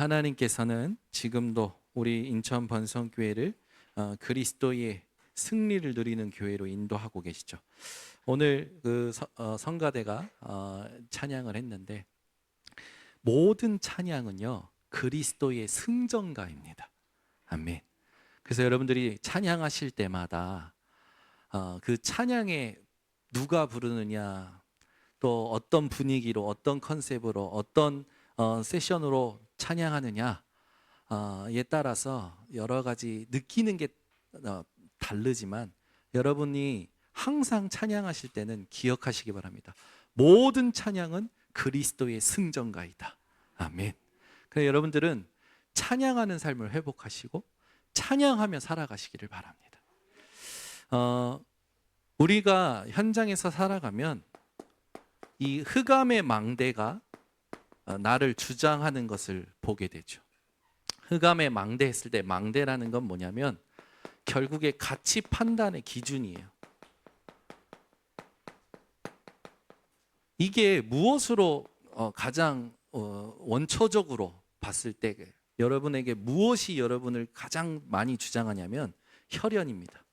하나님께서는 지금도 우리 인천 번성교회를 그리스도의 승리를 누리는 교회로 인도하고 계시죠. 오늘 성가대가 찬양을 했는데, 모든 찬양은요 그리스도의 승전가입니다. 아멘. 그래서 여러분들이 찬양하실 때마다 그 찬양에 누가 부르느냐, 또 어떤 분위기로, 어떤 컨셉으로, 어떤 세션으로 찬양하느냐에 따라서 여러 가지 느끼는 게 다르지만, 여러분이 항상 찬양하실 때는 기억하시기 바랍니다. 모든 찬양은 그리스도의 승전가이다. 아멘. 그래서 여러분들은 찬양하는 삶을 회복하시고 찬양하며 살아가시기를 바랍니다. 우리가 현장에서 살아가면 이 흑암의 망대가 나를 주장하는 것을 보게 되죠. 흑암의 망대 했을 때, 망대라는 건 뭐냐면 결국에 가치 판단의 기준이에요. 이게 무엇으로 가장 원초적으로 봤을 때 여러분에게 무엇이 여러분을 가장 많이 주장하냐면 혈연입니다.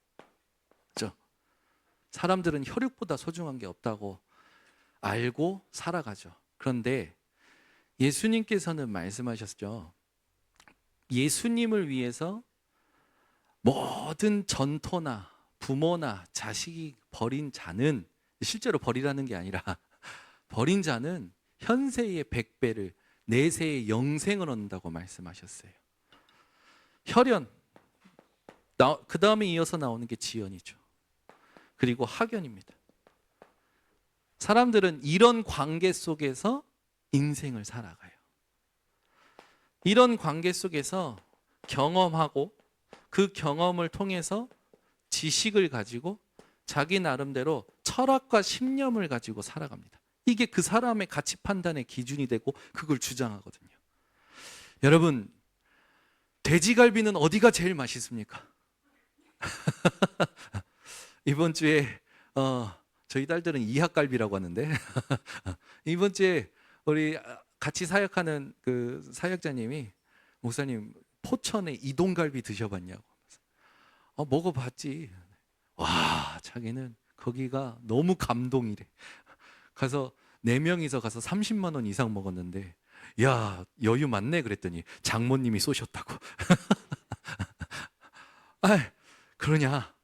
그렇죠? 사람들은 혈육보다 소중한 게 없다고 알고 살아가죠. 그런데 예수님께서는 말씀하셨죠. 예수님을 위해서 모든 전토나 부모나 자식이 버린 자는, 실제로 버리라는 게 아니라 버린 자는 현세의 100배를, 내세의 영생을 얻는다고 말씀하셨어요. 혈연, 그 다음에 이어서 나오는 게 지연이죠. 그리고 학연입니다. 사람들은 이런 관계 속에서 인생을 살아가요. 이런 관계 속에서 경험하고 그 경험을 통해서 지식을 가지고 자기 나름대로 철학과 신념을 가지고 살아갑니다. 이게 그 사람의 가치 판단의 기준이 되고 그걸 주장하거든요. 여러분, 돼지갈비는 어디가 제일 맛있습니까? 이번 주에 저희 딸들은 이학갈비라고 하는데 이번 주에 우리 같이 사역하는 그 사역자님이, 목사님 포천의 이동갈비 드셔봤냐고. 먹어봤지. 와, 자기는 거기가 너무 감동이래. 가서 4명이서 가서 30만 원 이상 먹었는데, 야, 여유 많네 그랬더니 장모님이 쏘셨다고. 그러냐,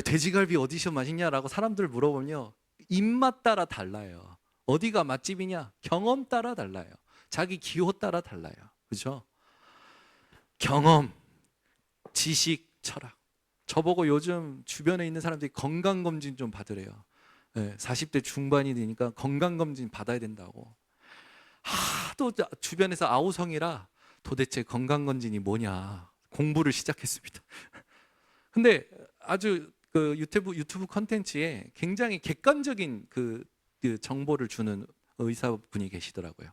돼지갈비 어디서 맛있냐라고 사람들 물어보면요, 입맛 따라 달라요. 어디가 맛집이냐? 경험 따라 달라요. 자기 기호 따라 달라요. 그렇죠? 경험, 지식, 철학. 저보고 요즘 주변에 있는 사람들이 건강검진 좀 받으래요. 40대 중반이 되니까 건강검진 받아야 된다고. 하도 주변에서 아우성이라 도대체 건강검진이 뭐냐 공부를 시작했습니다. 근데 아주 그 유튜브 컨텐츠에 굉장히 객관적인 그 정보를 주는 의사분이 계시더라고요.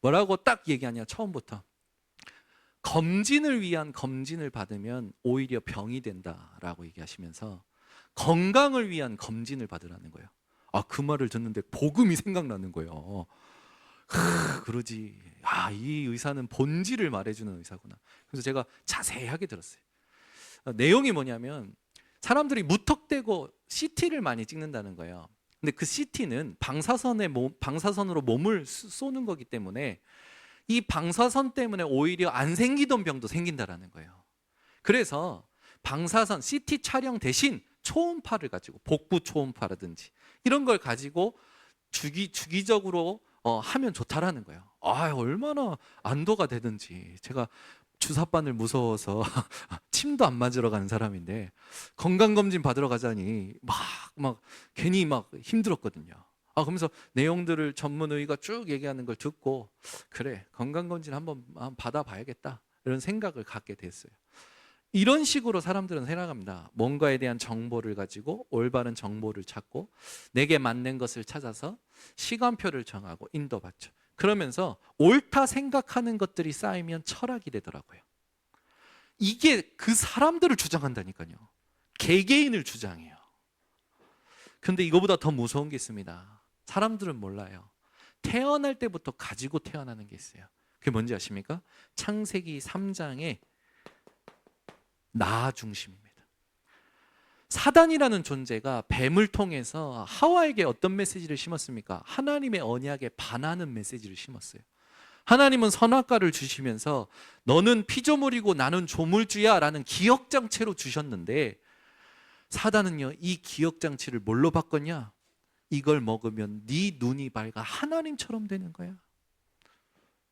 뭐라고 딱 얘기하냐, 처음부터. 검진을 위한 검진을 받으면 오히려 병이 된다라고 얘기하시면서 건강을 위한 검진을 받으라는 거예요. 그 말을 듣는데 복음이 생각나는 거예요. 그러지. 이 의사는 본질을 말해주는 의사구나. 그래서 제가 자세하게 들었어요. 내용이 뭐냐면, 사람들이 무턱대고 CT를 많이 찍는다는 거예요. 근데 그 CT는 방사선으로 몸을 쏘는 거기 때문에 이 방사선 때문에 오히려 안 생기던 병도 생긴다라는 거예요. 그래서 방사선 CT 촬영 대신 초음파를 가지고, 복부 초음파라든지 이런 걸 가지고 주기적으로 하면 좋다라는 거예요. 얼마나 안도가 되든지. 제가 주사바늘 무서워서 침도 안 맞으러 가는 사람인데 건강검진 받으러 가자니 막 괜히 막 힘들었거든요. 그러면서 내용들을 전문의가 쭉 얘기하는 걸 듣고, 그래, 건강검진 한번 받아봐야겠다 이런 생각을 갖게 됐어요. 이런 식으로 사람들은 살아갑니다. 뭔가에 대한 정보를 가지고 올바른 정보를 찾고 내게 맞는 것을 찾아서 시간표를 정하고 인도받죠. 그러면서 옳다 생각하는 것들이 쌓이면 철학이 되더라고요. 이게 그 사람들을 주장한다니까요. 개개인을 주장해요. 근데 이거보다 더 무서운 게 있습니다. 사람들은 몰라요. 태어날 때부터 가지고 태어나는 게 있어요. 그게 뭔지 아십니까? 창세기 3장의 나 중심입니다. 사단이라는 존재가 뱀을 통해서 하와에게 어떤 메시지를 심었습니까? 하나님의 언약에 반하는 메시지를 심었어요. 하나님은 선악과를 주시면서 너는 피조물이고 나는 조물주야 라는 기억장치로 주셨는데, 사단은요, 이 기억장치를 뭘로 바꿨냐? 이걸 먹으면 네 눈이 밝아 하나님처럼 되는 거야.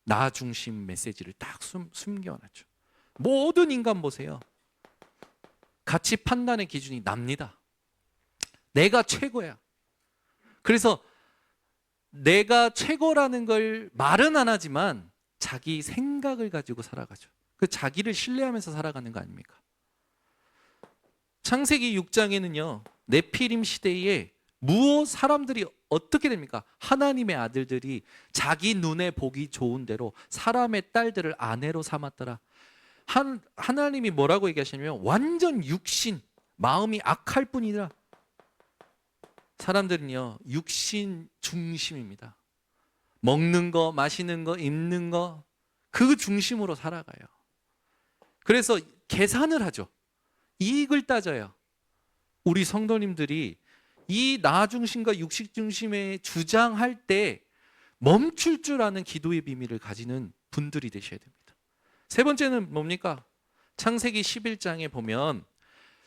나 중심 메시지를 딱 숨겨놨죠. 모든 인간 보세요. 가치 판단의 기준이 납니다. 내가 최고야. 그래서 내가 최고라는 걸 말은 안 하지만 자기 생각을 가지고 살아가죠. 그 자기를 신뢰하면서 살아가는 거 아닙니까? 창세기 6장에는요, 네피림 시대에 사람들이 어떻게 됩니까? 하나님의 아들들이 자기 눈에 보기 좋은 대로 사람의 딸들을 아내로 삼았더라. 하나님이 뭐라고 얘기하시냐면 완전 육신, 마음이 악할 뿐이라. 사람들은요, 육신 중심입니다. 먹는 거, 마시는 거, 입는 거, 그 중심으로 살아가요. 그래서 계산을 하죠. 이익을 따져요. 우리 성도님들이 이 나 중심과 육식 중심에 주장할 때 멈출 줄 아는 기도의 비밀을 가지는 분들이 되셔야 됩니다. 세 번째는 뭡니까? 창세기 11장에 보면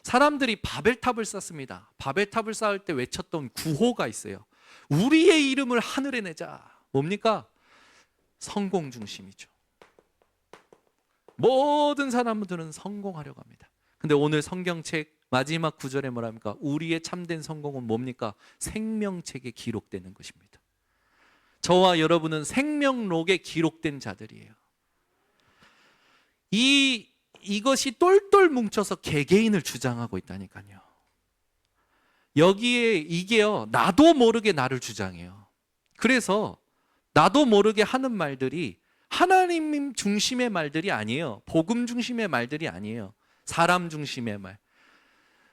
사람들이 바벨탑을 쌓습니다. 바벨탑을 쌓을 때 외쳤던 구호가 있어요. 우리의 이름을 하늘에 내자. 뭡니까? 성공 중심이죠. 모든 사람들은 성공하려고 합니다. 근데 오늘 성경책 마지막 구절에 뭐랍니까? 우리의 참된 성공은 뭡니까? 생명책에 기록되는 것입니다. 저와 여러분은 생명록에 기록된 자들이에요. 이것이 똘똘 뭉쳐서 개개인을 주장하고 있다니까요. 여기에 이게요, 나도 모르게 나를 주장해요. 그래서 나도 모르게 하는 말들이 하나님 중심의 말들이 아니에요. 복음 중심의 말들이 아니에요. 사람 중심의 말,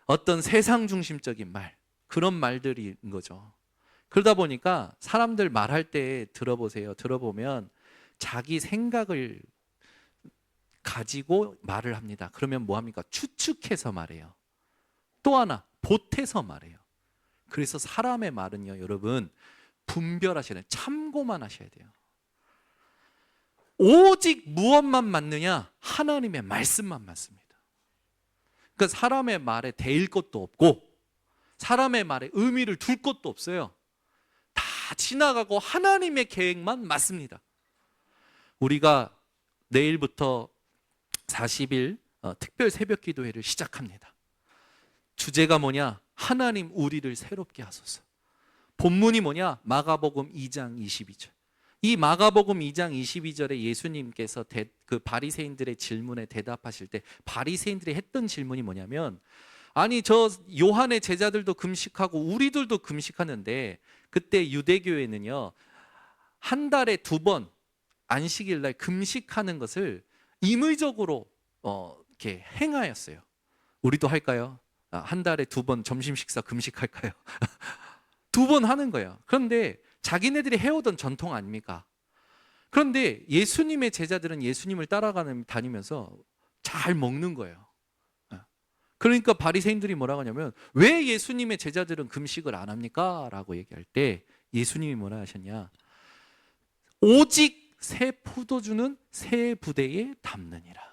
어떤 세상 중심적인 말, 그런 말들인 거죠. 그러다 보니까 사람들 말할 때 들어보면 자기 생각을 가지고 말을 합니다. 그러면 뭐합니까? 추측해서 말해요. 또 하나, 보태서 말해요. 그래서 사람의 말은요, 여러분 분별하셔야 돼요. 참고만 하셔야 돼요. 오직 무엇만 맞느냐? 하나님의 말씀만 맞습니다. 그러니까 사람의 말에 대일 것도 없고 사람의 말에 의미를 둘 것도 없어요. 다 지나가고 하나님의 계획만 맞습니다. 우리가 내일부터 40일 특별 새벽 기도회를 시작합니다. 주제가 뭐냐? 하나님 우리를 새롭게 하소서. 본문이 뭐냐? 마가복음 2장 22절. 이 마가복음 2장 22절에 예수님께서 그 바리새인들의 질문에 대답하실 때 바리새인들이 했던 질문이 뭐냐면, 아니 저 요한의 제자들도 금식하고 우리들도 금식하는데, 그때 유대교회는요 한 달에 2번 안식일 날 금식하는 것을 임의적으로 이렇게 행하였어요. 우리도 할까요? 한 달에 2번 점심 식사 금식할까요? 2번 하는 거예요. 그런데 자기네들이 해오던 전통 아닙니까? 그런데 예수님의 제자들은 예수님을 다니면서 잘 먹는 거예요. 그러니까 바리새인들이 뭐라고 하냐면, 왜 예수님의 제자들은 금식을 안 합니까? 라고 얘기할 때 예수님이 뭐라 하셨냐? 오직 새 포도주는 새 부대에 담느니라.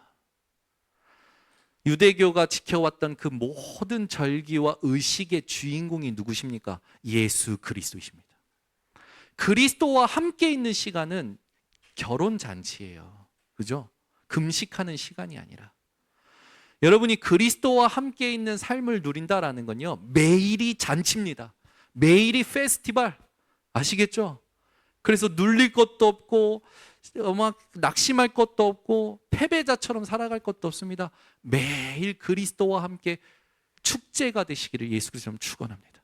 유대교가 지켜왔던 그 모든 절기와 의식의 주인공이 누구십니까? 예수 그리스도이십니다. 그리스도와 함께 있는 시간은 결혼 잔치예요. 그죠? 금식하는 시간이 아니라. 여러분이 그리스도와 함께 있는 삶을 누린다라는 건요, 매일이 잔치입니다. 매일이 페스티벌. 아시겠죠? 그래서 눌릴 것도 없고 막 낙심할 것도 없고 패배자처럼 살아갈 것도 없습니다. 매일 그리스도와 함께 축제가 되시기를 예수 그리스도로 축원합니다.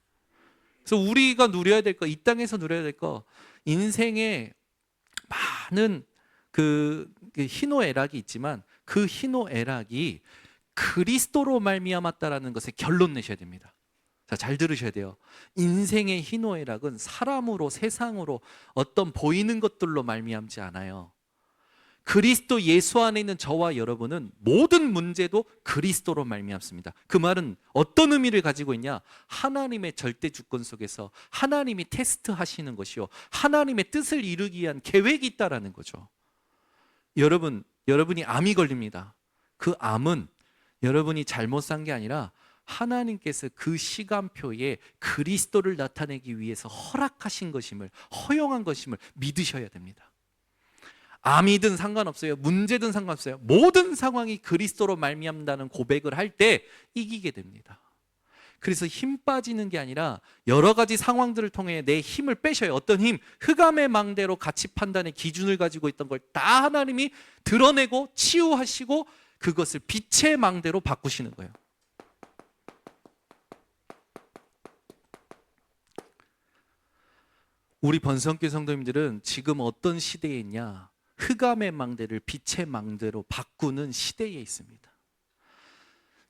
그래서 우리가 누려야 될 거, 이 땅에서 누려야 될 거, 인생에 많은 그 희노애락이 있지만 그 희노애락이 그리스도로 말미암았다라는 것에 결론 내셔야 됩니다. 자, 잘 들으셔야 돼요. 인생의 희노애락은 사람으로, 세상으로, 어떤 보이는 것들로 말미암지 않아요. 그리스도 예수 안에 있는 저와 여러분은 모든 문제도 그리스도로 말미암습니다. 그 말은 어떤 의미를 가지고 있냐? 하나님의 절대 주권 속에서 하나님이 테스트하시는 것이요, 하나님의 뜻을 이루기 위한 계획이 있다라는 거죠. 여러분이 암이 걸립니다. 그 암은 여러분이 잘못 산 게 아니라 하나님께서 그 시간표에 그리스도를 나타내기 위해서 허락하신 것임을, 허용한 것임을 믿으셔야 됩니다. 암이든 상관없어요. 문제든 상관없어요. 모든 상황이 그리스도로 말미암다는 고백을 할 때 이기게 됩니다. 그래서 힘 빠지는 게 아니라 여러 가지 상황들을 통해 내 힘을 빼셔요. 어떤 힘? 흑암의 망대로 가치 판단의 기준을 가지고 있던 걸 다 하나님이 드러내고 치유하시고 그것을 빛의 망대로 바꾸시는 거예요. 우리 번성교회 성도님들은 지금 어떤 시대에 있냐? 흑암의 망대를 빛의 망대로 바꾸는 시대에 있습니다.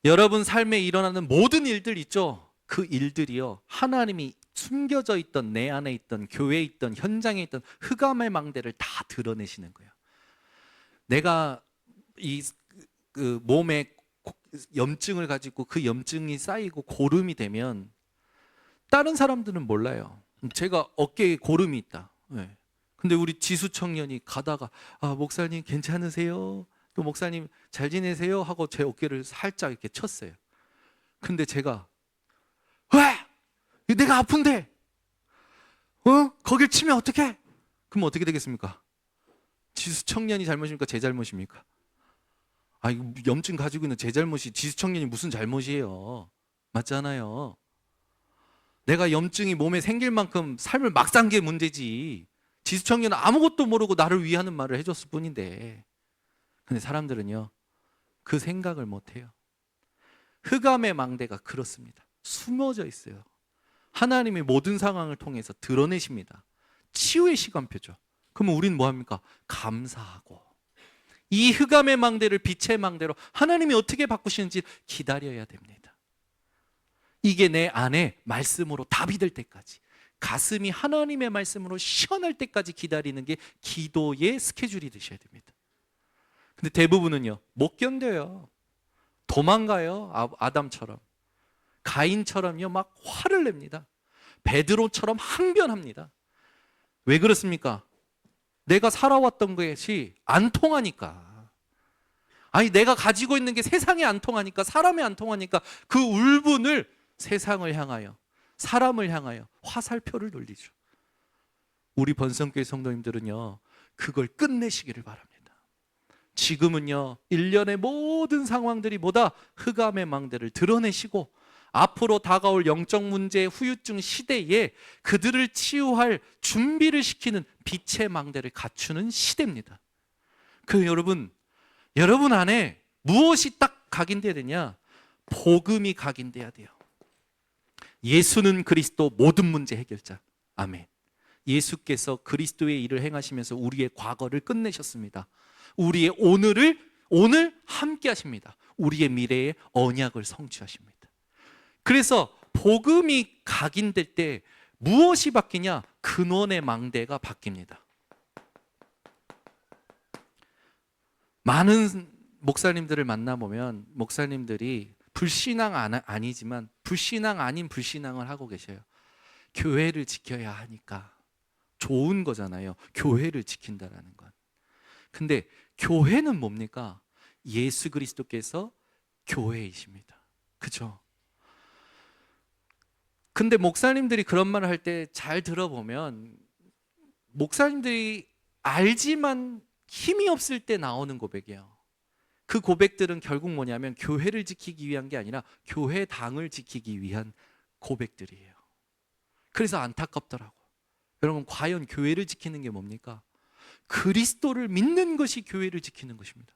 여러분 삶에 일어나는 모든 일들 있죠? 그 일들이요, 하나님이 숨겨져 있던, 내 안에 있던, 교회에 있던, 현장에 있던 흑암의 망대를 다 드러내시는 거예요. 내가 그 몸에 염증을 가지고 그 염증이 쌓이고 고름이 되면 다른 사람들은 몰라요. 제가 어깨에 고름이 있다. 네. 근데 우리 지수 청년이 가다가 목사님 괜찮으세요? 또 목사님 잘 지내세요? 하고 제 어깨를 살짝 이렇게 쳤어요. 근데 제가 왜? 내가 아픈데 거길 치면 어떡해? 그럼 어떻게 되겠습니까? 지수 청년이 잘못입니까? 제 잘못입니까? 이거 염증 가지고 있는 제 잘못이 지수 청년이 무슨 잘못이에요? 맞잖아요. 내가 염증이 몸에 생길 만큼 삶을 막 산 게 문제지, 지수 청년은 아무것도 모르고 나를 위하는 말을 해줬을 뿐인데. 근데 사람들은요, 그 생각을 못해요. 흑암의 망대가 그렇습니다. 숨어져 있어요. 하나님이 모든 상황을 통해서 드러내십니다. 치유의 시간표죠. 그러면 우리는 뭐합니까? 감사하고 이 흑암의 망대를 빛의 망대로 하나님이 어떻게 바꾸시는지 기다려야 됩니다. 이게 내 안에 말씀으로 답이 될 때까지, 가슴이 하나님의 말씀으로 시원할 때까지 기다리는 게 기도의 스케줄이 되셔야 됩니다. 근데 대부분은요, 못 견뎌요. 도망가요. 아담처럼, 가인처럼요, 막 화를 냅니다. 베드로처럼 항변합니다. 왜 그렇습니까? 내가 살아왔던 것이 안 통하니까. 내가 가지고 있는 게 세상에 안 통하니까, 사람에 안 통하니까 그 울분을 세상을 향하여, 사람을 향하여 화살표를 돌리죠. 우리 번성교회 성도님들은요, 그걸 끝내시기를 바랍니다. 지금은요, 일련의 모든 상황들이 보다 흑암의 망대를 드러내시고 앞으로 다가올 영적 문제의 후유증 시대에 그들을 치유할 준비를 시키는 빛의 망대를 갖추는 시대입니다. 여러분 안에 무엇이 딱 각인돼야 되냐? 복음이 각인돼야 돼요. 예수는 그리스도, 모든 문제 해결자. 아멘. 예수께서 그리스도의 일을 행하시면서 우리의 과거를 끝내셨습니다. 우리의 오늘 함께 하십니다. 우리의 미래의 언약을 성취하십니다. 그래서 복음이 각인될 때 무엇이 바뀌냐? 근원의 망대가 바뀝니다. 많은 목사님들을 만나보면 목사님들이 불신앙 아니지만 불신앙 아닌 불신앙을 하고 계셔요. 교회를 지켜야 하니까. 좋은 거잖아요, 교회를 지킨다라는 건. 근데 교회는 뭡니까? 예수 그리스도께서 교회이십니다. 그렇죠? 근데 목사님들이 그런 말을 할 때 잘 들어보면 목사님들이 알지만 힘이 없을 때 나오는 고백이에요. 그 고백들은 결국 뭐냐면 교회를 지키기 위한 게 아니라 교회당을 지키기 위한 고백들이에요. 그래서 안타깝더라고. 여러분, 과연 교회를 지키는 게 뭡니까? 그리스도를 믿는 것이 교회를 지키는 것입니다.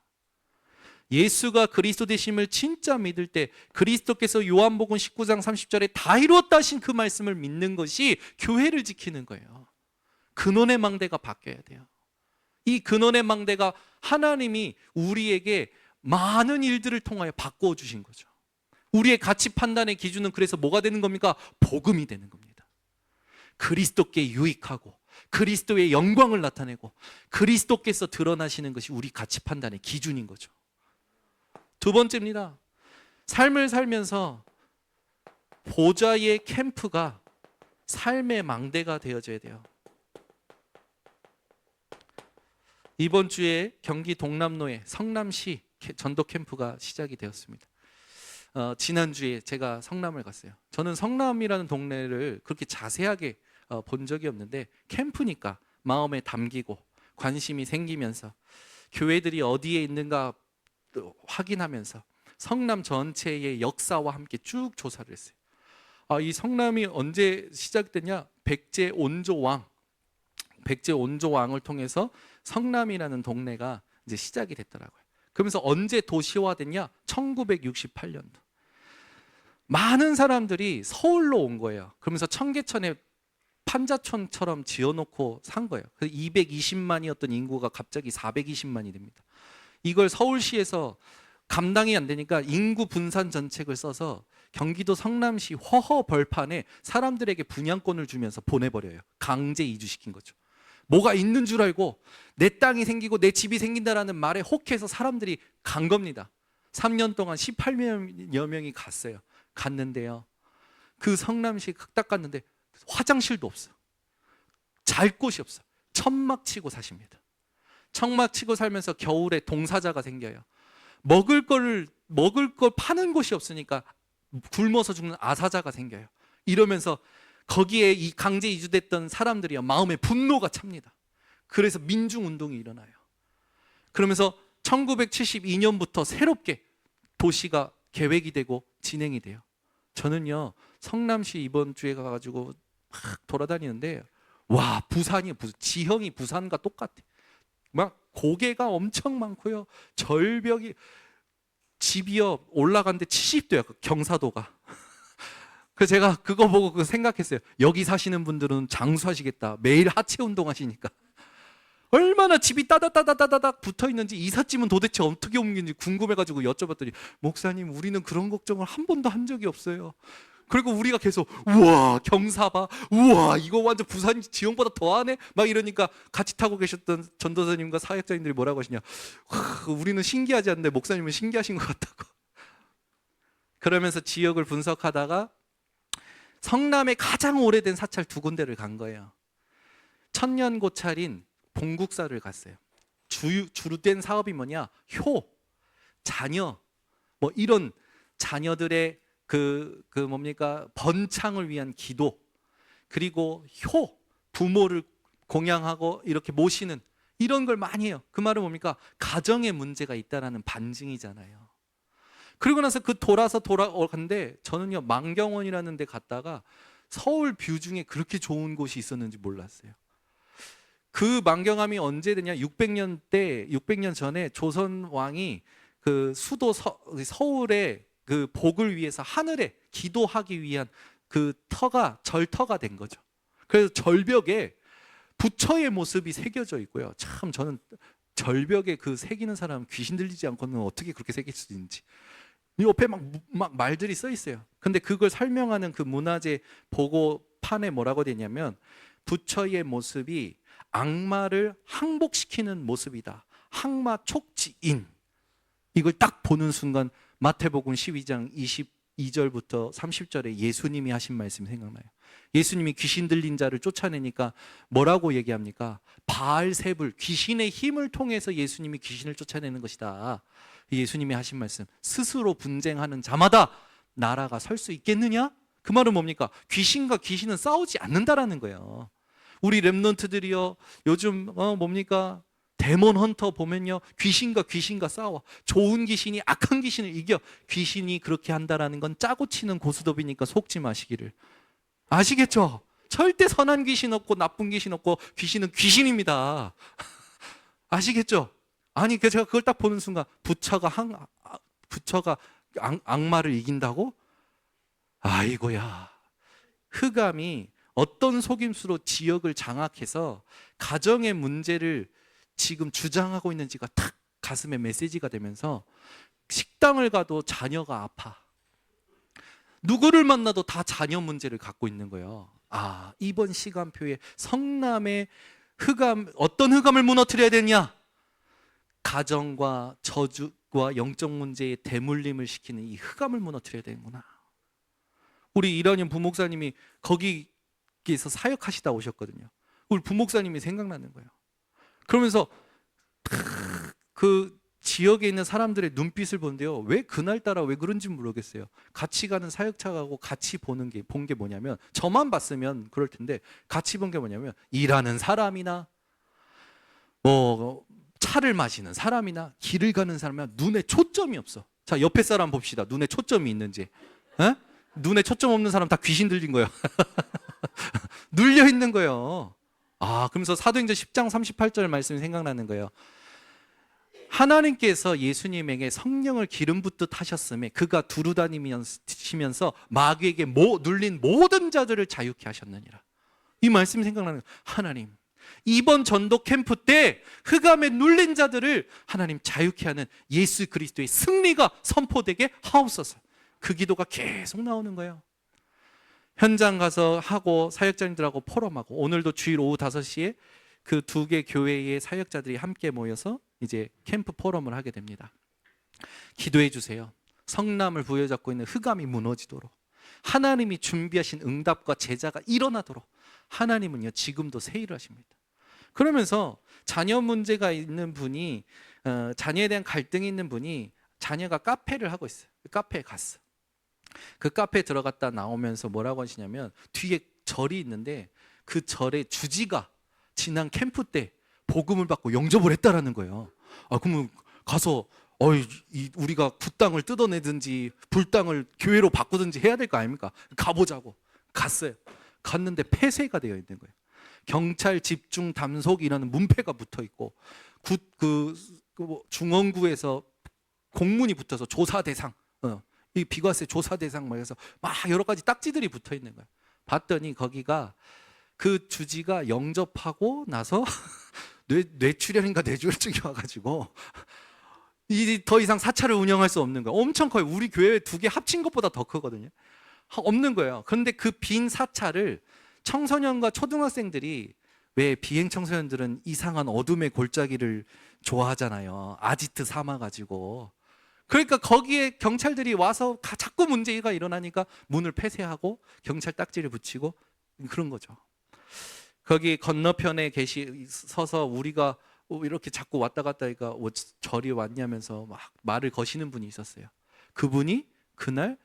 예수가 그리스도 되심을 진짜 믿을 때, 그리스도께서 요한복음 19장 30절에 다 이루었다 하신 그 말씀을 믿는 것이 교회를 지키는 거예요. 근원의 망대가 바뀌어야 돼요. 이 근원의 망대가 하나님이 우리에게 많은 일들을 통하여 바꾸어 주신 거죠. 우리의 가치 판단의 기준은 그래서 뭐가 되는 겁니까? 복음이 되는 겁니다. 그리스도께 유익하고 그리스도의 영광을 나타내고 그리스도께서 드러나시는 것이 우리 가치 판단의 기준인 거죠. 두 번째입니다. 삶을 살면서 보좌의 캠프가 삶의 망대가 되어져야 돼요. 이번 주에 경기 동남로에 성남시 전도 캠프가 시작이 되었습니다. 지난주에 제가 성남을 갔어요. 저는 성남이라는 동네를 그렇게 자세하게 본 적이 없는데 캠프니까 마음에 담기고 관심이 생기면서 교회들이 어디에 있는가 확인하면서 성남 전체의 역사와 함께 쭉 조사를 했어요. 이 성남이 언제 시작됐냐? 백제 온조 왕을 통해서 성남이라는 동네가 이제 시작이 됐더라고요. 그러면서 언제 도시화됐냐? 1968년도. 많은 사람들이 서울로 온 거예요. 그러면서 청계천에 판자촌처럼 지어놓고 산 거예요. 그래서 220만이었던 인구가 갑자기 420만이 됩니다. 이걸 서울시에서 감당이 안 되니까 인구 분산 정책을 써서 경기도 성남시 허허 벌판에 사람들에게 분양권을 주면서 보내버려요. 강제 이주시킨 거죠. 뭐가 있는 줄 알고 내 땅이 생기고 내 집이 생긴다라는 말에 혹해서 사람들이 간 겁니다. 3년 동안 18여 명이 갔는데요. 그 성남시 딱 갔는데 화장실도 없어. 잘 곳이 없어. 천막 치고 사십니다. 천막 치고 살면서 겨울에 동사자가 생겨요. 먹을 걸 파는 곳이 없으니까 굶어서 죽는 아사자가 생겨요. 이러면서 거기에 이 강제 이주됐던 사람들이요, 마음에 분노가 찹니다. 그래서 민중운동이 일어나요. 그러면서 1972년부터 새롭게 도시가 계획이 되고 진행이 돼요. 저는요, 성남시 이번 주에 가가지고 막 돌아다니는데 와, 지형이 부산과 똑같아. 막 고개가 엄청 많고요, 절벽이, 집이요 올라갔는데 70도야, 경사도가. 그래서 제가 그거 보고 생각했어요. 여기 사시는 분들은 장수하시겠다. 매일 하체 운동하시니까. 얼마나 집이 따다따다따다닥 붙어 있는지, 이삿짐은 도대체 어떻게 옮기는지 궁금해가지고 여쭤봤더니, 목사님, 우리는 그런 걱정을 한 번도 한 적이 없어요. 그리고 우리가 계속 우와, 경사봐, 우와, 이거 완전 부산 지형보다 더하네, 막 이러니까 같이 타고 계셨던 전도사님과 사역자님들이 뭐라고 하시냐, 우리는 신기하지 않는데 목사님은 신기하신 것 같다고. 그러면서 지역을 분석하다가 성남에 가장 오래된 사찰 두 군데를 간 거예요. 천년고찰인 봉국사를 갔어요. 주된 사업이 뭐냐? 자녀, 뭐 이런 자녀들의 번창을 위한 기도, 그리고 부모를 공양하고 이렇게 모시는 이런 걸 많이 해요. 그 말은 뭡니까? 가정에 문제가 있다라는 반증이잖아요. 그리고 나서 돌아갔는데, 저는요, 망경원이라는 데 갔다가 서울 뷰 중에 그렇게 좋은 곳이 있었는지 몰랐어요. 그 망경암이 언제 되냐? 600년 전에 조선 왕이 그 수도 서울의 그 복을 위해서 하늘에 기도하기 위한 그 절터가 된 거죠. 그래서 절벽에 부처의 모습이 새겨져 있고요. 참, 저는 절벽에 그 새기는 사람 귀신 들리지 않고는 어떻게 그렇게 새길 수 있는지. 옆에 막 말들이 써 있어요. 근데 그걸 설명하는 그 문화재 보고판에 뭐라고 되냐면, 부처의 모습이 악마를 항복시키는 모습이다. 항마 촉지인. 이걸 딱 보는 순간 마태복음 12장 22절부터 30절에 예수님이 하신 말씀이 생각나요. 예수님이 귀신 들린 자를 쫓아내니까 뭐라고 얘기합니까? 바알세불, 귀신의 힘을 통해서 예수님이 귀신을 쫓아내는 것이다. 예수님이 하신 말씀, 스스로 분쟁하는 자마다 나라가 설 수 있겠느냐? 그 말은 뭡니까? 귀신과 귀신은 싸우지 않는다라는 거예요. 우리 랩런트들이요, 요즘 뭡니까? 데몬 헌터 보면요, 귀신과 싸워. 좋은 귀신이 악한 귀신을 이겨. 귀신이 그렇게 한다라는 건 짜고 치는 고스톱이니까 속지 마시기를. 아시겠죠? 절대 선한 귀신 없고 나쁜 귀신 없고, 귀신은 귀신입니다. 아시겠죠? 아니, 제가 그걸 딱 보는 순간, 부처가 악마를 이긴다고? 아이고야. 흑암이 어떤 속임수로 지역을 장악해서 가정의 문제를 지금 주장하고 있는지가 탁 가슴에 메시지가 되면서, 식당을 가도 자녀가 아파. 누구를 만나도 다 자녀 문제를 갖고 있는 거예요. 이번 시간표에 성남의 흑암, 어떤 흑암을 무너뜨려야 되냐? 가정과 저주와 영적 문제에 대물림을 시키는 이 흑암을 무너뜨려야 되는구나. 우리 이란현 부목사님이 거기에서 사역하시다 오셨거든요. 우리 부목사님이 생각나는 거예요. 그러면서 그 지역에 있는 사람들의 눈빛을 보는데요, 왜 그날따라 왜 그런지 모르겠어요. 같이 가는 사역차하고 같이 본 게 뭐냐면, 저만 봤으면 그럴 텐데 같이 본 게 뭐냐면, 일하는 사람이나 뭐 차를 마시는 사람이나 길을 가는 사람이나 눈에 초점이 없어. 자, 옆에 사람 봅시다. 눈에 초점이 있는지. 에? 눈에 초점 없는 사람 다 귀신 들린 거예요. 눌려 있는 거예요. 그러면서 사도행전 10장 38절 말씀이 생각나는 거예요. 하나님께서 예수님에게 성령을 기름 붓듯 하셨음에 그가 두루 다니시면서 마귀에게 눌린 모든 자들을 자유케 하셨느니라. 이 말씀이 생각나는 거예요. 하나님, 이번 전도 캠프 때 흑암에 눌린 자들을 하나님 자유케 하는 예수 그리스도의 승리가 선포되게 하옵소서. 그 기도가 계속 나오는 거예요. 현장 가서 하고 사역자님들하고 포럼하고, 오늘도 주일 오후 5시에 그 두 개 교회의 사역자들이 함께 모여서 이제 캠프 포럼을 하게 됩니다. 기도해 주세요. 성남을 부여잡고 있는 흑암이 무너지도록, 하나님이 준비하신 응답과 제자가 일어나도록 하나님은요 지금도 세일을 하십니다. 그러면서 자녀 문제가 있는 분이, 자녀에 대한 갈등이 있는 분이 자녀가 카페를 하고 있어요. 그 카페에 갔어. 그 카페에 들어갔다 나오면서 뭐라고 하시냐면, 뒤에 절이 있는데 그 절의 주지가 지난 캠프 때 복음을 받고 영접을 했다라는 거예요. 그러면 가서 우리가 굿땅을 뜯어내든지 불땅을 교회로 바꾸든지 해야 될 거 아닙니까? 가보자고 갔어요. 갔는데 폐쇄가 되어 있는 거예요. 경찰 집중 단속이라는 문패가 붙어 있고, 중원구에서 공문이 붙어서 조사 대상, 이 비과세 조사 대상 막 해서 막 여러 가지 딱지들이 붙어 있는 거예요. 봤더니 거기가 그 주지가 영접하고 나서 뇌출혈인가 뇌졸중이 와가지고 더 이상 사찰을 운영할 수 없는 거예요. 엄청 커요. 우리 교회 두 개 합친 것보다 더 크거든요. 없는 거예요. 그런데 그 빈 사찰을 청소년과 초등학생들이, 왜 비행 청소년들은 이상한 어둠의 골짜기를 좋아하잖아요. 아지트 삼아가지고. 그러니까 거기에 경찰들이 와서 자꾸 문제가 일어나니까 문을 폐쇄하고 경찰 딱지를 붙이고 그런 거죠. 거기 건너편에 서서 우리가 이렇게 자꾸 왔다 갔다 하니까 절이 왔냐면서 막 말을 거시는 분이 있었어요. 그분이 그날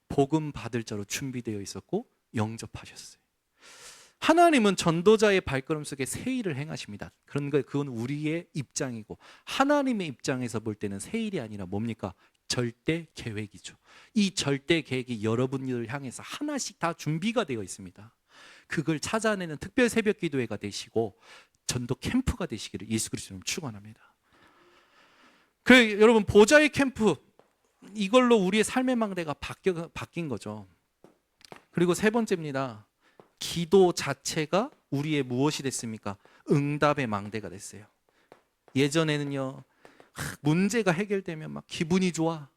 복음 받을 자로 준비되어 있었고 영접하셨어요. 하나님은 전도자의 발걸음 속에 세일을 행하십니다. 그건 우리의 입장이고, 하나님의 입장에서 볼 때는 세일이 아니라 뭡니까? 절대 계획이죠. 이 절대 계획이 여러분들을 향해서 하나씩 다 준비가 되어 있습니다. 그걸 찾아내는 특별 새벽 기도회가 되시고 전도 캠프가 되시기를 예수 그리스도로 축원합니다. 여러분, 보좌의 캠프, 이걸로 우리의 삶의 망대가 바뀐 거죠. 그리고 세 번째입니다. 기도 자체가 우리의 무엇이 됐습니까? 응답의 망대가 됐어요. 예전에는요, 문제가 해결되면 막 기분이 좋아,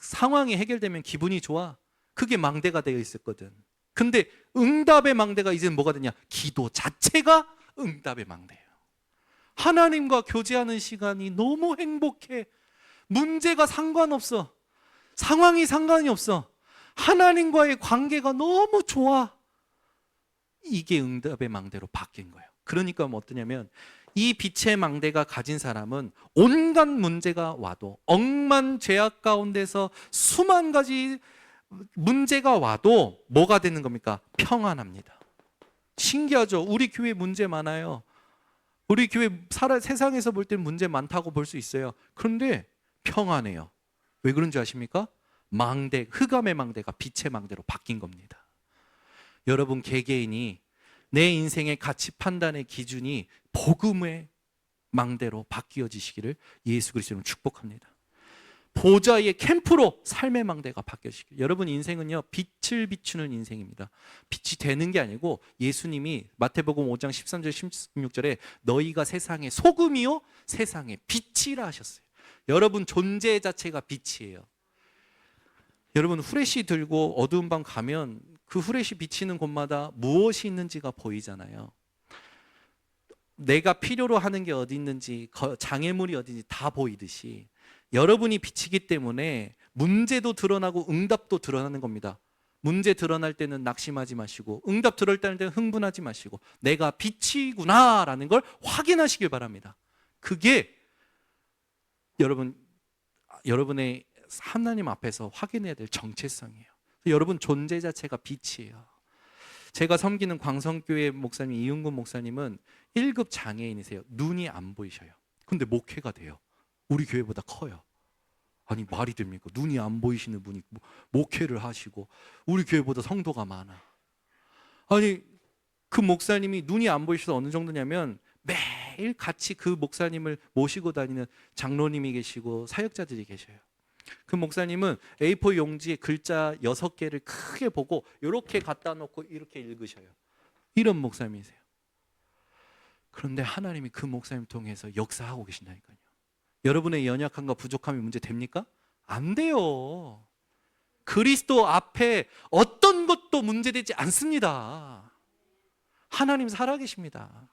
상황이 해결되면 기분이 좋아, 그게 망대가 되어 있었거든. 근데 응답의 망대가 이제는 뭐가 되냐? 기도 자체가 응답의 망대예요. 하나님과 교제하는 시간이 너무 행복해. 문제가 상관없어. 상황이 상관이 없어. 하나님과의 관계가 너무 좋아. 이게 응답의 망대로 바뀐 거예요. 그러니까 뭐 어떠냐면, 이 빛의 망대가 가진 사람은 온갖 문제가 와도, 억만 죄악 가운데서 수만 가지 문제가 와도 뭐가 되는 겁니까? 평안합니다. 신기하죠? 우리 교회 문제 많아요. 우리 교회 세상에서 볼 때는 문제 많다고 볼 수 있어요. 그런데 평안해요. 왜 그런지 아십니까? 흑암의 망대가 빛의 망대로 바뀐 겁니다. 여러분 개개인이 내 인생의 가치 판단의 기준이 복음의 망대로 바뀌어지시기를 예수 그리스도로 축복합니다. 보좌의 캠프로 삶의 망대가 바뀌어지길. 여러분 인생은요, 빛을 비추는 인생입니다. 빛이 되는 게 아니고, 예수님이 마태복음 5장 13절 16절에 너희가 세상의 소금이요 세상의 빛이라 하셨어요. 여러분 존재 자체가 빛이에요. 여러분 후레쉬 들고 어두운 방 가면 그 후레쉬 비치는 곳마다 무엇이 있는지가 보이잖아요. 내가 필요로 하는 게 어디 있는지, 장애물이 어디 있는지 다 보이듯이 여러분이 비치기 때문에 문제도 드러나고 응답도 드러나는 겁니다. 문제 드러날 때는 낙심하지 마시고 응답 드러날 때는 흥분하지 마시고 내가 빛이구나라는 걸 확인하시길 바랍니다. 그게 여러분의 하나님 앞에서 확인해야 될 정체성이에요. 여러분 존재 자체가 빛이에요. 제가 섬기는 광성교회 목사님 이은근 목사님은 1급 장애인이세요. 눈이 안 보이셔요. 근데 목회가 돼요. 우리 교회보다 커요. 아니 말이 됩니까? 눈이 안 보이시는 분이 목회를 하시고 우리 교회보다 성도가 많아. 아니 그 목사님이 눈이 안 보이셔서 어느 정도냐면 매일 같이 그 목사님을 모시고 다니는 장로님이 계시고 사역자들이 계셔요. 그 목사님은 A4 용지에 글자 6개를 크게 보고 이렇게 갖다 놓고 이렇게 읽으셔요. 이런 목사님이세요. 그런데 하나님이 그 목사님 통해서 역사하고 계신다니까요. 여러분의 연약함과 부족함이 문제 됩니까? 안 돼요. 그리스도 앞에 어떤 것도 문제되지 않습니다. 하나님 살아계십니다.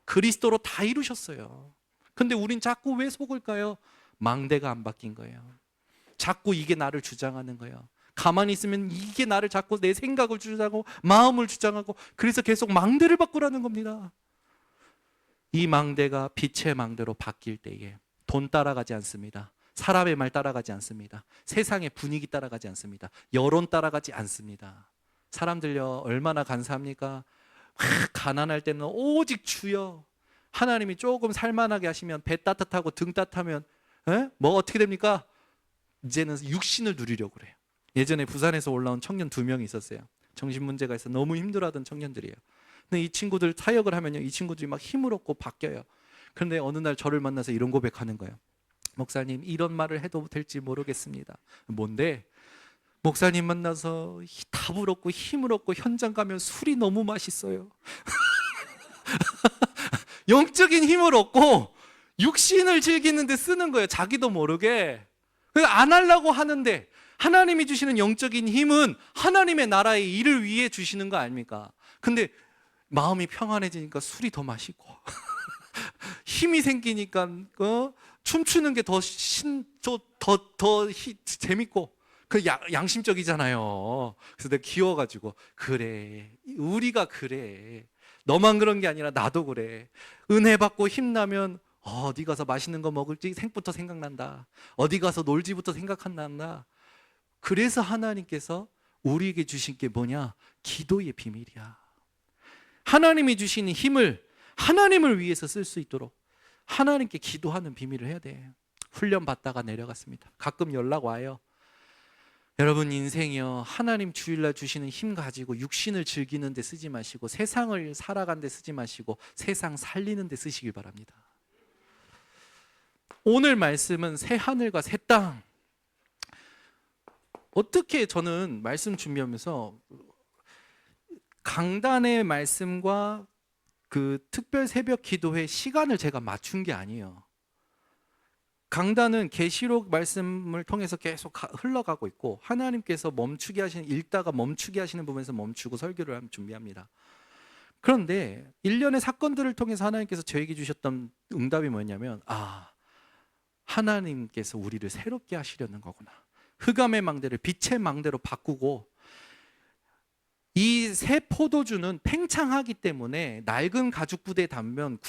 그리스도로 다 이루셨어요. 근데 우린 자꾸 왜 속을까요? 망대가 안 바뀐 거예요. 자꾸 이게 나를 주장하는 거예요. 가만히 있으면 이게 나를 자꾸 내 생각을 주장하고 마음을 주장하고 그래서 계속 망대를 바꾸라는 겁니다. 이 망대가 빛의 망대로 바뀔 때에 돈 따라가지 않습니다. 사람의 말 따라가지 않습니다. 세상의 분위기 따라가지 않습니다. 여론 따라가지 않습니다. 사람들요 얼마나 간사합니까? 가난할 때는 오직 주여. 하나님이 조금 살만하게 하시면 배 따뜻하고 등 따뜻하면 뭐 어떻게 됩니까? 이제는 육신을 누리려고 그래요. 예전에 부산에서 올라온 청년 2명이 있었어요. 정신문제가 있어 너무 힘들어하던 청년들이에요. 근데 이 친구들 사역을 하면요 이 친구들이 막 힘을 얻고 바뀌어요. 그런데 어느 날 저를 만나서 이런 고백하는 거예요. 목사님 이런 말을 해도 될지 모르겠습니다. 뭔데? 목사님 만나서 답을 얻고 힘을 얻고 현장 가면 술이 너무 맛있어요. 영적인 힘을 얻고 육신을 즐기는 데 쓰는 거예요. 자기도 모르게. 안 하려고 하는데 하나님이 주시는 영적인 힘은 하나님의 나라의 일을 위해 주시는 거 아닙니까? 근데 마음이 평안해지니까 술이 더 맛있고 힘이 생기니까 춤추는 게 더 재밌고 그 양심적이잖아요. 그래서 내가 귀여워가지고 그래 우리가 그래 너만 그런 게 아니라 나도 그래. 은혜 받고 힘나면 어디 가서 맛있는 거 먹을지 생부터 생각난다. 어디 가서 놀지부터 생각한다. 그래서 하나님께서 우리에게 주신 게 뭐냐? 기도의 비밀이야. 하나님이 주시는 힘을 하나님을 위해서 쓸 수 있도록 하나님께 기도하는 비밀을 해야 돼. 훈련 받다가 내려갔습니다. 가끔 연락 와요. 여러분 인생이요 하나님 주일날 주시는 힘 가지고 육신을 즐기는 데 쓰지 마시고 세상을 살아가는 데 쓰지 마시고 세상 살리는 데 쓰시길 바랍니다. 오늘 말씀은 새 하늘과 새 땅. 어떻게 저는 말씀 준비하면서 강단의 말씀과 그 특별 새벽 기도회 시간을 제가 맞춘 게 아니에요. 강단은 계시록 말씀을 통해서 계속 흘러가고 있고 하나님께서 멈추게 하시는 읽다가 멈추게 하시는 부분에서 멈추고 설교를 준비합니다. 그런데 일련의 사건들을 통해서 하나님께서 저에게 주셨던 응답이 뭐냐면 하나님께서 우리를 새롭게 하시려는 거구나. 흑암의 망대를 빛의 망대로 바꾸고 이 새 포도주는 팽창하기 때문에 낡은 가죽 부대에 담으면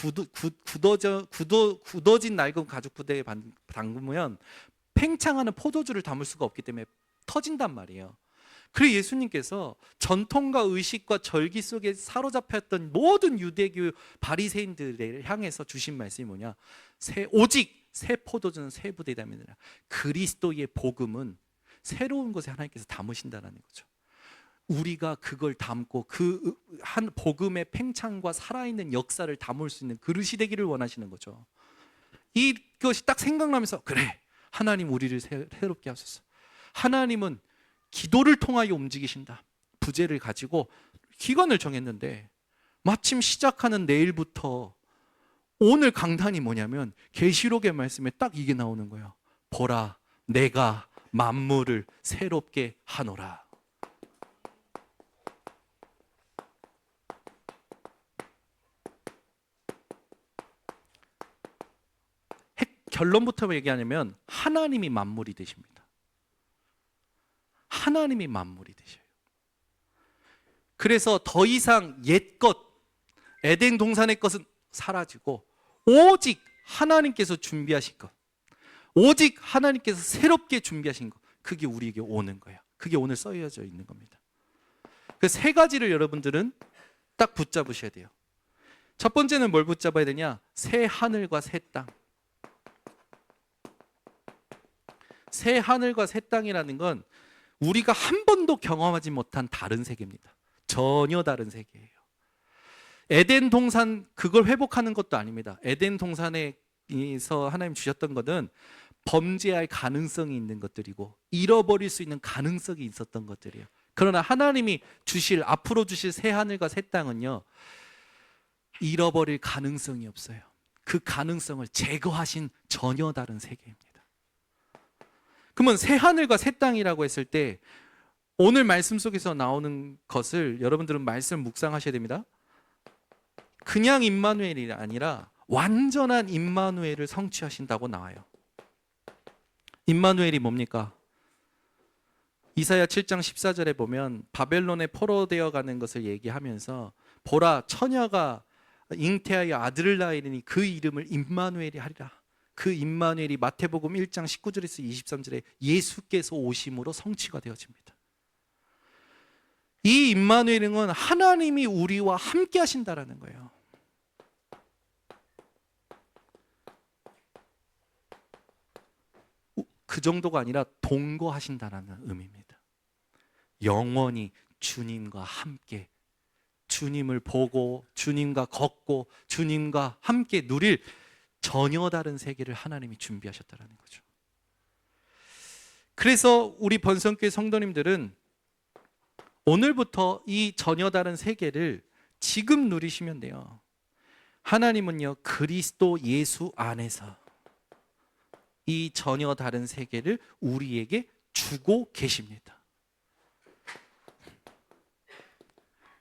굳어진 낡은 가죽 부대에 담그면 팽창하는 포도주를 담을 수가 없기 때문에 터진단 말이에요. 그래서 예수님께서 전통과 의식과 절기 속에 사로잡혔던 모든 유대교 바리새인들을 향해서 주신 말씀이 뭐냐? 오직 새 포도주는 새 부대에 담으니라. 그리스도의 복음은 새로운 것에 하나님께서 담으신다는 거죠. 우리가 그걸 담고 그 한 복음의 팽창과 살아있는 역사를 담을 수 있는 그릇이 되기를 원하시는 거죠. 이것이 딱 생각나면서 그래 하나님 우리를 새롭게 하소서. 하나님은 기도를 통하여 움직이신다. 부제를 가지고 기간을 정했는데 마침 시작하는 내일부터 오늘 강단이 뭐냐면 계시록의 말씀에 딱 이게 나오는 거예요. 보라 내가 만물을 새롭게 하노라. 결론부터 얘기하냐면 하나님이 만물이 되십니다. 하나님이 만물이 되셔요. 그래서 더 이상 옛것, 에덴 동산의 것은 사라지고 오직 하나님께서 준비하신 것, 오직 하나님께서 새롭게 준비하신 것, 그게 우리에게 오는 거예요. 그게 오늘 써여져 있는 겁니다. 그 세 가지를 여러분들은 딱 붙잡으셔야 돼요. 첫 번째는 뭘 붙잡아야 되냐? 새 하늘과 새 땅. 새 하늘과 새 땅이라는 건 우리가 한 번도 경험하지 못한 다른 세계입니다. 전혀 다른 세계예요. 에덴 동산 그걸 회복하는 것도 아닙니다. 에덴 동산에서 하나님 주셨던 것은 범죄할 가능성이 있는 것들이고 잃어버릴 수 있는 가능성이 있었던 것들이에요. 그러나 하나님이 앞으로 주실 새 하늘과 새 땅은요, 잃어버릴 가능성이 없어요. 그 가능성을 제거하신 전혀 다른 세계입니다. 그러면 새 하늘과 새 땅이라고 했을 때 오늘 말씀 속에서 나오는 것을 여러분들은 말씀을 묵상하셔야 됩니다. 그냥 임마누엘이 아니라 완전한 임마누엘을 성취하신다고 나와요. 임마누엘이 뭡니까? 이사야 7장 14절에 보면 바벨론에 포로되어 가는 것을 얘기하면서 보라 처녀가 잉태하여 아들을 낳으리니 그 이름을 임마누엘이 하리라. 그 임마누엘이 마태복음 1장 19절에서 23절에 예수께서 오심으로 성취가 되어집니다. 이 임마누엘은 하나님이 우리와 함께 하신다라는 거예요. 그 정도가 아니라 동거하신다라는 의미입니다. 영원히 주님과 함께, 주님을 보고 주님과 걷고 주님과 함께 누릴 전혀 다른 세계를 하나님이 준비하셨다는 거죠. 그래서 우리 번성교회 성도님들은 오늘부터 이 전혀 다른 세계를 지금 누리시면 돼요. 하나님은요, 그리스도 예수 안에서 이 전혀 다른 세계를 우리에게 주고 계십니다.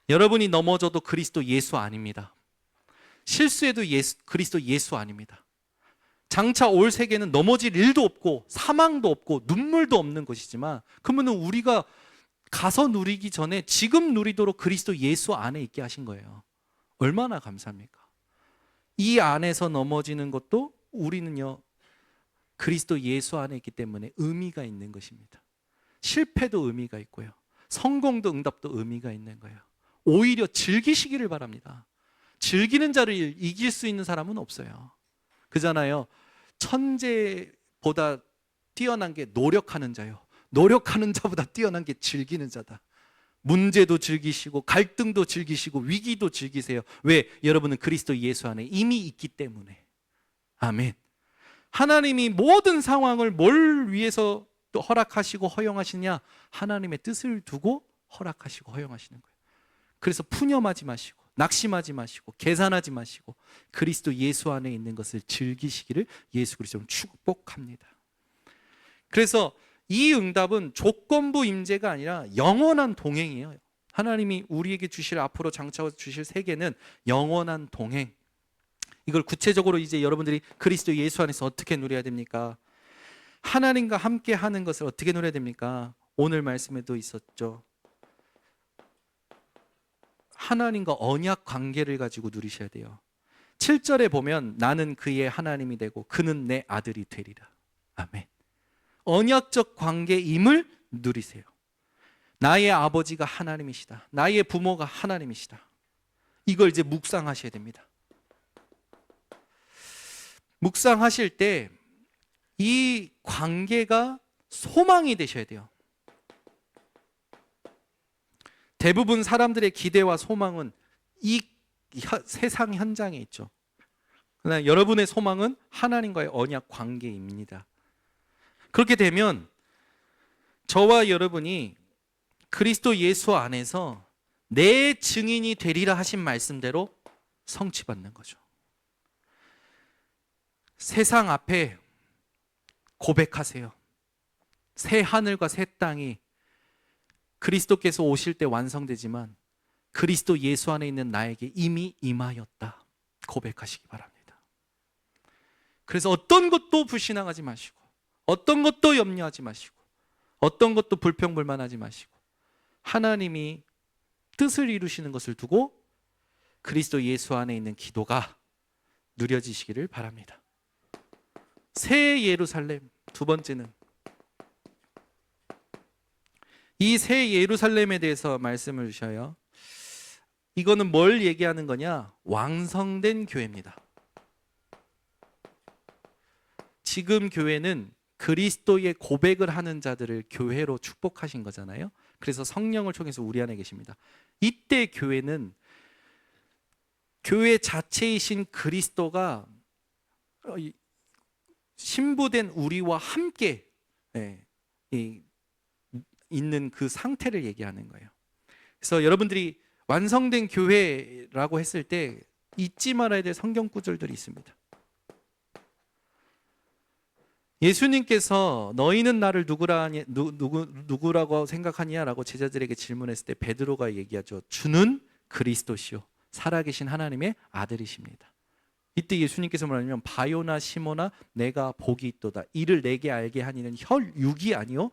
여러분이 넘어져도 그리스도 예수 아닙니다. 실수해도 그리스도 예수 아닙니다. 장차 올 세계는 넘어질 일도 없고 사망도 없고 눈물도 없는 것이지만, 그러면 우리가 가서 누리기 전에 지금 누리도록 그리스도 예수 안에 있게 하신 거예요. 얼마나 감사합니까? 이 안에서 넘어지는 것도 우리는요, 그리스도 예수 안에 있기 때문에 의미가 있는 것입니다. 실패도 의미가 있고요, 성공도 응답도 의미가 있는 거예요. 오히려 즐기시기를 바랍니다. 즐기는 자를 이길 수 있는 사람은 없어요. 그잖아요. 천재보다 뛰어난 게 노력하는 자요, 노력하는 자보다 뛰어난 게 즐기는 자다. 문제도 즐기시고 갈등도 즐기시고 위기도 즐기세요. 왜? 여러분은 그리스도 예수 안에 이미 있기 때문에. 아멘. 하나님이 모든 상황을 뭘 위해서 또 허락하시고 허용하시냐? 하나님의 뜻을 두고 허락하시고 허용하시는 거예요. 그래서 푸념하지 마시고 낙심하지 마시고 계산하지 마시고 그리스도 예수 안에 있는 것을 즐기시기를 예수 그리스도는 축복합니다. 그래서 이 응답은 조건부 임재가 아니라 영원한 동행이에요. 하나님이 우리에게 주실, 앞으로 장차 주실 세계는 영원한 동행. 이걸 구체적으로 이제 여러분들이 그리스도 예수 안에서 어떻게 누려야 됩니까? 하나님과 함께 하는 것을 어떻게 누려야 됩니까? 오늘 말씀에도 있었죠. 하나님과 언약 관계를 가지고 누리셔야 돼요. 7절에 보면 나는 그의 하나님이 되고 그는 내 아들이 되리라. 아멘. 언약적 관계임을 누리세요. 나의 아버지가 하나님이시다. 나의 부모가 하나님이시다. 이걸 이제 묵상하셔야 됩니다. 묵상하실 때 이 관계가 소망이 되셔야 돼요. 대부분 사람들의 기대와 소망은 이 세상 현장에 있죠. 그러나 여러분의 소망은 하나님과의 언약 관계입니다. 그렇게 되면 저와 여러분이 그리스도 예수 안에서 내 증인이 되리라 하신 말씀대로 성취받는 거죠. 세상 앞에 고백하세요. 새 하늘과 새 땅이 그리스도께서 오실 때 완성되지만 그리스도 예수 안에 있는 나에게 이미 임하였다. 고백하시기 바랍니다. 그래서 어떤 것도 불신앙하지 마시고, 어떤 것도 염려하지 마시고, 어떤 것도 불평불만하지 마시고, 하나님이 뜻을 이루시는 것을 두고 그리스도 예수 안에 있는 기도가 누려지시기를 바랍니다. 새 예루살렘, 두 번째는 이 새 예루살렘에 대해서 말씀을 주셔요. 이거는 뭘 얘기하는 거냐? 완성된 교회입니다. 지금 교회는 그리스도의 고백을 하는 자들을 교회로 축복하신 거잖아요. 그래서 성령을 통해서 우리 안에 계십니다. 이때 교회는 교회 자체이신 그리스도가 신부된 우리와 함께 있는 그 상태를 얘기하는 거예요. 그래서 여러분들이 완성된 교회라고 했을 때 잊지 말아야 될 성경 구절들이 있습니다. 예수님께서 너희는 나를 누구라고 생각하냐라고 제자들에게 질문했을 때 베드로가 얘기하죠. 주는 그리스도시요 살아계신 하나님의 아들이십니다. 이때 예수님께서 말하면 바요나 시모나 내가 복이 있도다. 이를 내게 알게 하니는 혈육이 아니요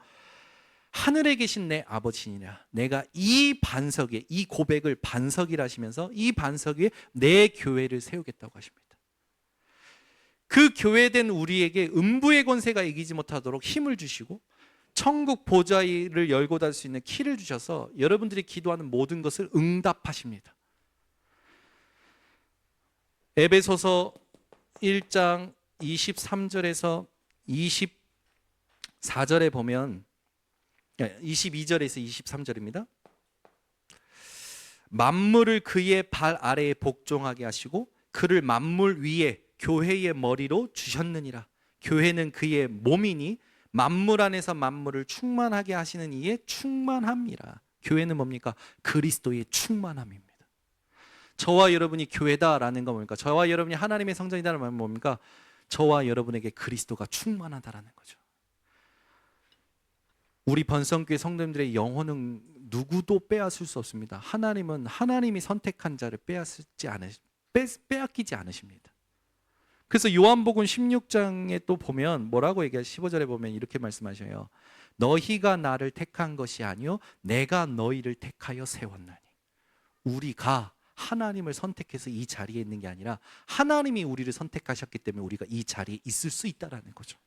하늘에 계신 내 아버지니라. 내가 이 반석에, 이 고백을 반석이라 하시면서 이 반석 위에 내 교회를 세우겠다고 하십니다. 그 교회된 우리에게 음부의 권세가 이기지 못하도록 힘을 주시고 천국 보좌를 열고 닫을 수 있는 키를 주셔서 여러분들이 기도하는 모든 것을 응답하십니다. 에베소서 1장 23절에서 24절에 보면 22절에서 23절입니다. 만물을 그의 발 아래에 복종하게 하시고 그를 만물 위에 교회의 머리로 주셨느니라. 교회는 그의 몸이니 만물 안에서 만물을 충만하게 하시는 이의 충만함이라. 교회는 뭡니까? 그리스도의 충만함입니다. 저와 여러분이 교회다라는 건 뭡니까? 저와 여러분이 하나님의 성전이다라는 말은 뭡니까? 저와 여러분에게 그리스도가 충만하다라는 거죠. 우리 번성교회 성도님들의 영혼은 누구도 빼앗을 수 없습니다. 하나님은 하나님이 선택한 자를 빼앗기지 않으십니다. 그래서 요한복음 16장에 또 보면 뭐라고 얘기해요? 15절에 보면 이렇게 말씀하셔요. 너희가 나를 택한 것이 아니요 내가 너희를 택하여 세웠나니. 우리가 하나님을 선택해서 이 자리에 있는 게 아니라 하나님이 우리를 선택하셨기 때문에 우리가 이 자리에 있을 수 있다라는 거죠.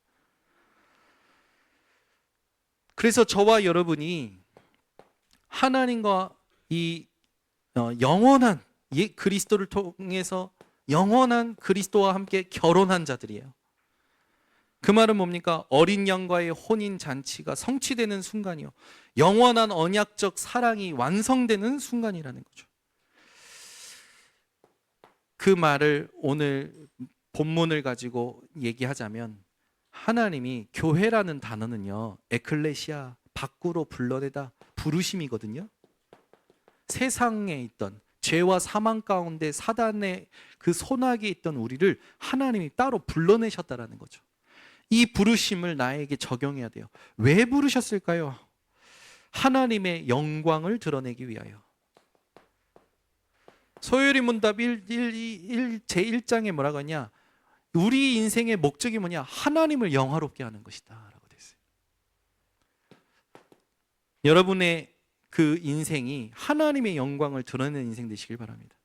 그래서 저와 여러분이 하나님과 이 영원한 그리스도를 통해서 영원한 그리스도와 함께 결혼한 자들이에요. 그 말은 뭡니까? 어린 양과의 혼인 잔치가 성취되는 순간이요. 영원한 언약적 사랑이 완성되는 순간이라는 거죠. 그 말을 오늘 본문을 가지고 얘기하자면 하나님이 교회라는 단어는요. 에클레시아 밖으로 불러내다 부르심이거든요. 세상에 있던 죄와 사망 가운데 사단의 그 손아귀에 있던 우리를 하나님이 따로 불러내셨다라는 거죠. 이 부르심을 나에게 적용해야 돼요. 왜 부르셨을까요? 하나님의 영광을 드러내기 위하여. 소요리 문답 제1장에 뭐라고 하냐? 우리 인생의 목적이 뭐냐? 하나님을 영화롭게 하는 것이다 라고 되어 있어요. 여러분의 그 인생이 하나님의 영광을 드러내는 인생 되시길 바랍니다.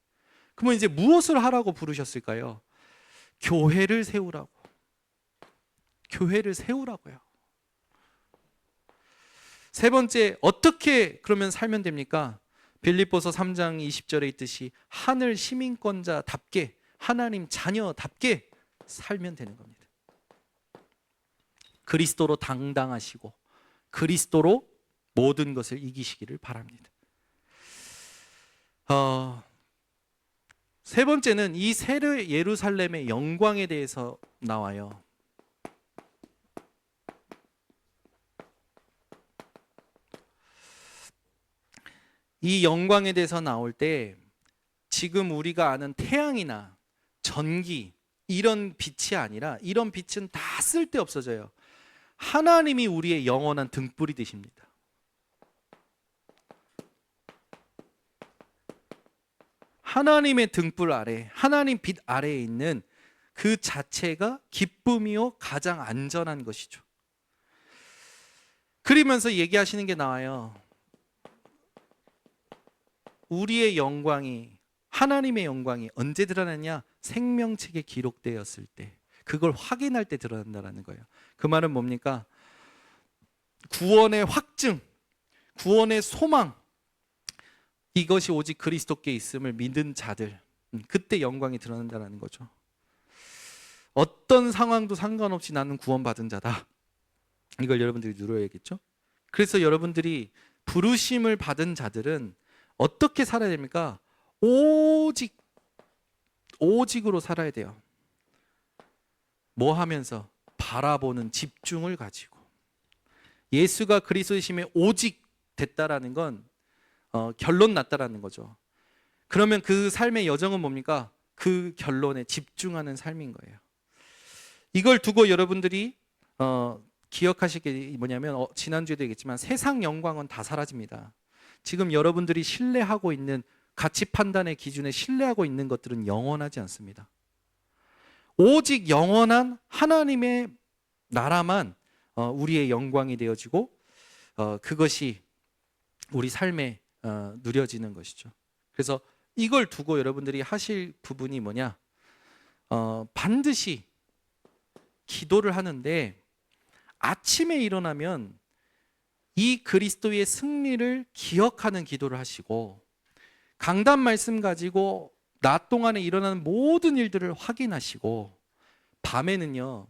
그러면 이제 무엇을 하라고 부르셨을까요? 교회를 세우라고. 교회를 세우라고요. 세 번째, 어떻게 그러면 살면 됩니까? 빌립보서 3장 20절에 있듯이 하늘 시민권자답게 하나님 자녀답게 살면 되는 겁니다. 그리스도로 당당하시고 그리스도로 모든 것을 이기시기를 바랍니다. 세 번째는 이 새 예루살렘의 영광에 대해서 나와요. 이 영광에 대해서 나올 때 지금 우리가 아는 태양이나 전기 이런 빛이 아니라 이런 빛은 다 쓸데없어져요. 하나님이 우리의 영원한 등불이 되십니다. 하나님의 등불 아래, 하나님 빛 아래에 있는 그 자체가 기쁨이요 가장 안전한 것이죠. 그러면서 얘기하시는 게 나와요. 우리의 영광이, 하나님의 영광이 언제 드러나냐? 생명책에 기록되었을 때, 그걸 확인할 때 드러난다는 거예요. 그 말은 뭡니까? 구원의 확증, 구원의 소망, 이것이 오직 그리스도께 있음을 믿은 자들, 그때 영광이 드러난다는 거죠. 어떤 상황도 상관없이 나는 구원받은 자다, 이걸 여러분들이 누려야겠죠. 그래서 여러분들이 부르심을 받은 자들은 어떻게 살아야 됩니까? 오직으로 살아야 돼요. 뭐 하면서? 바라보는 집중을 가지고. 예수가 그리스도이심에 오직 됐다라는 건 결론 났다라는 거죠. 그러면 그 삶의 여정은 뭡니까? 그 결론에 집중하는 삶인 거예요. 이걸 두고 여러분들이 기억하실 게 뭐냐면, 지난주에도 얘기했지만 세상 영광은 다 사라집니다. 지금 여러분들이 신뢰하고 있는 가치 판단의 기준에 신뢰하고 있는 것들은 영원하지 않습니다. 오직 영원한 하나님의 나라만 우리의 영광이 되어지고, 그것이 우리 삶에 누려지는 것이죠. 그래서 이걸 두고 여러분들이 하실 부분이 뭐냐? 반드시 기도를 하는데, 아침에 일어나면 이 그리스도의 승리를 기억하는 기도를 하시고, 강단 말씀 가지고 낮 동안에 일어나는 모든 일들을 확인하시고, 밤에는요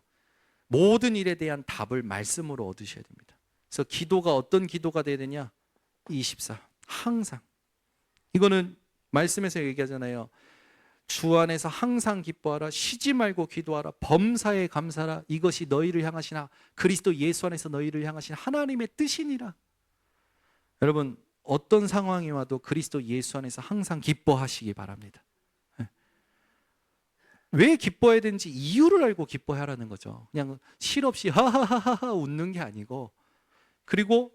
모든 일에 대한 답을 말씀으로 얻으셔야 됩니다. 그래서 기도가 어떤 기도가 돼야 되냐? 24 항상. 이거는 말씀에서 얘기하잖아요. 주 안에서 항상 기뻐하라, 쉬지 말고 기도하라, 범사에 감사하라, 이것이 너희를 향하신 그리스도 예수 안에서 너희를 향하신 하나님의 뜻이니라. 여러분, 어떤 상황이 와도 그리스도 예수 안에서 항상 기뻐하시기 바랍니다. 왜 기뻐해야 되는지 이유를 알고 기뻐하라는 거죠. 그냥 실없이 하하하하 웃는 게 아니고, 그리고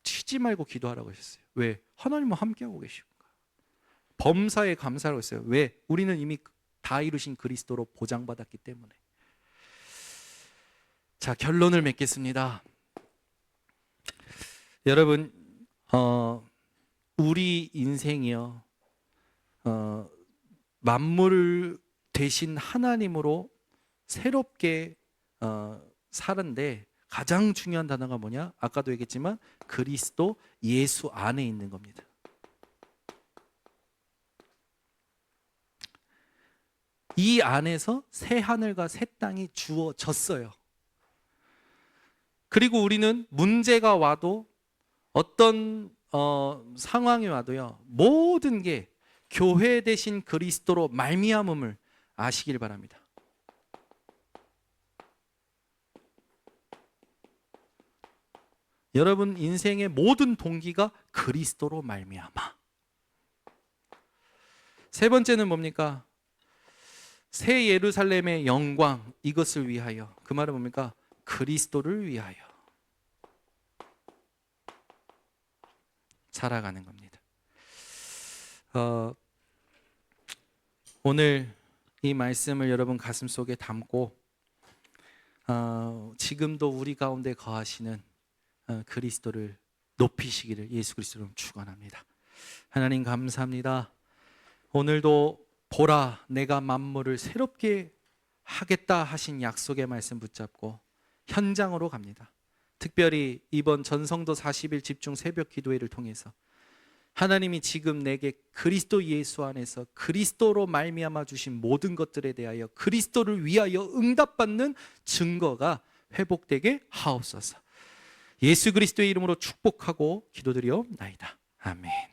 쉬지 말고 기도하라고 하셨어요. 왜? 하나님은 함께하고 계시니까. 범사에 감사라고 했어요. 왜? 우리는 이미 다 이루신 그리스도로 보장받았기 때문에. 자, 결론을 맺겠습니다. 여러분, 우리 인생이요, 만물 대신 하나님으로 새롭게 사는데 가장 중요한 단어가 뭐냐? 아까도 얘기했지만 그리스도 예수 안에 있는 겁니다. 이 안에서 새 하늘과 새 땅이 주어졌어요. 그리고 우리는 문제가 와도, 어떤 상황이 와도요, 모든 게 교회 대신 그리스도로 말미암음을 아시길 바랍니다. 여러분 인생의 모든 동기가 그리스도로 말미암아. 세 번째는 뭡니까? 새 예루살렘의 영광, 이것을 위하여. 그 말은 뭡니까? 그리스도를 위하여 살아가는 겁니다. 오늘 이 말씀을 여러분 가슴속에 담고, 지금도 우리 가운데 거하시는 그리스도를 높이시기를 예수 그리스도로 축원합니다. 하나님 감사합니다. 오늘도 보라 내가 만물을 새롭게 하겠다 하신 약속의 말씀 붙잡고 현장으로 갑니다. 특별히 이번 전성도 40일 집중 새벽 기도회를 통해서 하나님이 지금 내게 그리스도 예수 안에서 그리스도로 말미암아 주신 모든 것들에 대하여 그리스도를 위하여 응답받는 증거가 회복되게 하옵소서. 예수 그리스도의 이름으로 축복하고 기도드리옵나이다. 아멘.